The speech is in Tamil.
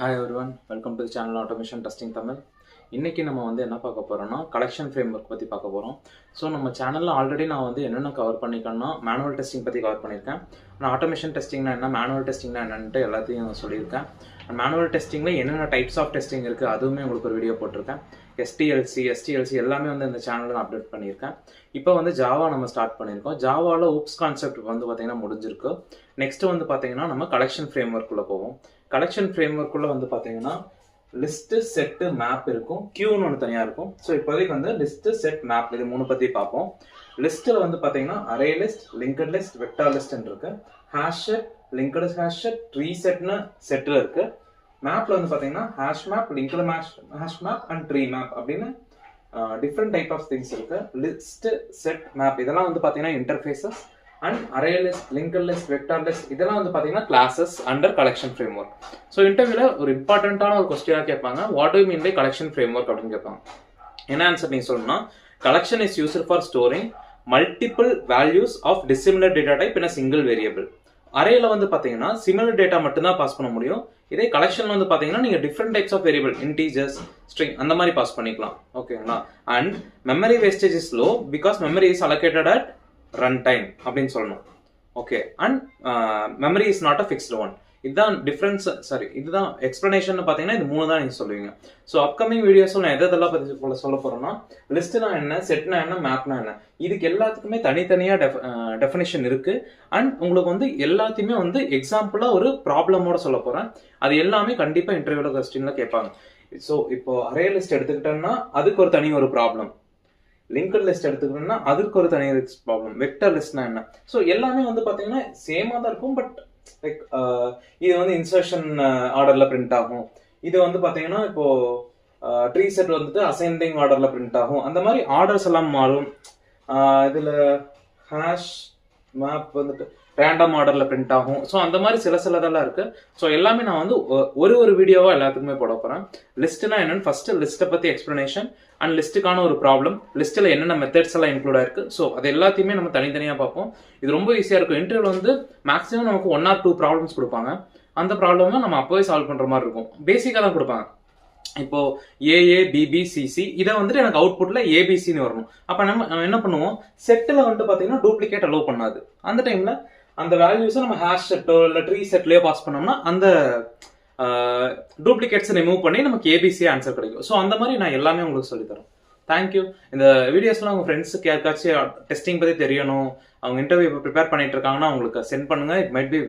Hi everyone, welcome to the channel Automation Testing Tamil. இன்னைக்கு நம்ம என்ன பார்க்க போறோம்னா கலெக்ஷன் ஃப்ரேம்வொர்க் பத்தி பார்க்க போறோம். ஸோ நம்ம சேனல்ல ஆல்ரெடி நான் என்னென்ன கவர் பண்ணிருக்கேன்னா மேனுவல் டெஸ்டிங் பத்தி கவர் பண்ணியிருக்கேன். நான் ஆட்டோமேஷன் டெஸ்டிங்னா என்ன, மேனுவல் டெஸ்டிங்னா என்னன்ட்டு எல்லாத்தையும் சொல்லியிருக்கேன். மேனுவல் டெஸ்டிங்ல என்னென்ன டைப்ஸ் ஆஃப் டெஸ்டிங் இருக்கு அதுவுமே உங்களுக்கு ஒரு வீடியோ போட்டிருக்கேன். STLC எல்லாமே இந்த சேனல்ல நான் அப்டேட் பண்ணியிருக்கேன். இப்போ ஜாவா நம்ம ஸ்டார்ட் பண்ணியிருக்கோம். ஜாவால ஊப்ஸ் கான்செப்ட் பார்த்தீங்கன்னா முடிஞ்சிருக்கு. நெக்ஸ்ட் பார்த்தீங்கன்னா நம்ம கலெக்ஷன் ஃப்ரேம்வொர்க் உள்ள போவோம். கலெக்ஷன் ஃப்ரேம்வொர்க் உள்ள பார்த்தீங்கன்னா லிஸ்ட் செட் மேப் இருக்கும், கியூன்னு ஒன்று தனியாக இருக்கும். ஸோ இப்போதைக்கு லிஸ்ட் செட் மேப் இது மூணு பற்றி பார்ப்போம். லிஸ்ட்டில் பார்த்தீங்கன்னா array list, linked list, vector லிஸ்ட்னு இருக்கு. Hash set, linked hash set, tree செட்னு செட்டில் இருக்கு. மேப்ல பார்த்தீங்கன்னா hash map, linked hash map and tree map அப்படின்னு டிஃப்ரெண்ட் டைப் ஆஃப் திங்ஸ் இருக்கு. லிஸ்ட் செட் மேப் இதெல்லாம் பார்த்தீங்கன்னா interfaces and array list, linked list, vector list இதெல்லாம் பார்த்தீங்கன்னா classes under collection framework. So இன்டர்வியூல ஒரு இம்பார்ட்டன்டான ஒரு கொஸ்டினா கேட்பாங்க, what do mean by collection framework அப்படின்னு கேட்பாங்க. என்ன ஆன்சர் நீங்க சொல்லணும்னா, collection is used for storing multiple values of dissimilar data type in a single variable. அரேல பார்த்தீங்கன்னா சிமிலர் டேட்டா மட்டும் தான் பாஸ் பண்ண முடியும். இதே கலெக்ஷன் பார்த்தீங்கன்னா நீங்க different types of variable, integers, string அந்த மாதிரி பாஸ் பண்ணிக்கலாம். ஓகேங்களா? And memory wastage is low because memory is allocated at run time அப்படின்னு சொல்லணும். Okay, and memory is not a fixed one. இதுதான் டிஃபரன்ஸ். சாரி, இதுதான் எக்ஸ்பிளனேஷன் பார்த்தீங்கன்னா இது மூணு தான் நீங்க சொல்லுவீங்க. ஸோ அப்கமிங் வீடியோஸில் நான் எதெல்லாம் பற்றி சொல்ல போறேன்னா, லிஸ்ட்னா என்ன, செட்னா என்ன, மேப்னா என்ன, இதுக்கு எல்லாத்துக்குமே தனித்தனியா டெஃபினேஷன் இருக்கு. அண்ட் உங்களுக்கு எல்லாத்தையுமே எக்ஸாம்பிளா ஒரு ப்ராப்ளமோட சொல்ல போறேன். அது எல்லாமே கண்டிப்பா இன்டர்வியூல கொஸ்டின்ல கேட்பாங்க. ஸோ இப்போ அரே லிஸ்ட் எடுத்துக்கிட்டோம்னா அதுக்கு ஒரு தனி ஒரு ப்ராப்ளம், லிங்கட் லிஸ்ட் எடுத்துக்கணும்னா அதுக்கு ஒரு தனி ப்ராப்ளம், வெக்டர் லிஸ்ட்னா என்ன. ஸோ எல்லாமே பார்த்தீங்கன்னா சேமா தான் இருக்கும். பட் லைக் இது இன்சர்ஷன் ஆர்டர்ல பிரிண்ட் ஆகும். இது பார்த்தீங்கன்னா இப்போ ட்ரீ செட் அசெண்டிங் ஆர்டர்ல பிரிண்ட் ஆகும். அந்த மாதிரி ஆர்டர்ஸ் எல்லாம் மாறும். இதுல ஹேஷ் மேப் ரேண்டம் ஆர்டர்ல பிரிண்ட் ஆகும். ஸோ அந்த மாதிரி சிலதெல்லாம் இருக்கு. ஸோ எல்லாமே நான் ஒரு வீடியோவா எல்லாத்துக்குமே போட போறேன். லிஸ்ட்னா என்னன்னு ஃபர்ஸ்ட் லிஸ்ட்டை பத்தி எக்ஸ்பிளனேஷன் அண்ட் லிஸ்ட்டுக்கான ஒரு ப்ராப்ளம், லிஸ்ட்ல என்னென்ன மெத்தட்ஸ் எல்லாம் இன்க்ளூட் ஆயிருக்கு. ஸோ அது எல்லாத்தையுமே நம்ம தனித்தனியா பார்ப்போம். இது ரொம்ப ஈஸியா இருக்கும். இன்டர்வியூல மேக்ஸிமம் நமக்கு 1 or 2 ப்ராப்ளம்ஸ் கொடுப்பாங்க. அந்த ப்ராப்ளம் நம்ம அப்பவே சால்வ் பண்ற மாதிரி இருக்கும். பேசிக்கா தான் கொடுப்பாங்க. இப்போ ஏஏ பிபி சிசி இதை எனக்கு அவுட்புட்ல ஏபிசின்னு வரணும். அப்ப நம்ம என்ன பண்ணுவோம், செட்டில் பாத்தீங்கன்னா டூப்ளிகேட் அலோவ் பண்ணாது. அந்த டைம்ல அந்த வேல்யூஸை நம்ம ஹேஷ் செட்டோ இல்லை ட்ரீ செட்லயோ பாஸ் பண்ணோம்னா அந்த டூப்ளிகேட்ஸ் ரிமூவ் பண்ணி நமக்கு ஏபிசி ஆன்சர் கிடைக்கும். ஸோ அந்த மாதிரி நான் எல்லாமே உங்களுக்கு சொல்லித்தரேன். தேங்க்யூ. இந்த வீடியோஸ்லாம் உங்க ஃப்ரெண்ட்ஸுக்கு யாருக்காச்சும் டெஸ்டிங் பத்தி தெரியணும், அவங்க இன்டர்வியூ ப்ரிப்பேர் பண்ணிட்டு இருக்காங்கன்னா அவங்களுக்கு சென்ட் பண்ணுங்க. It might be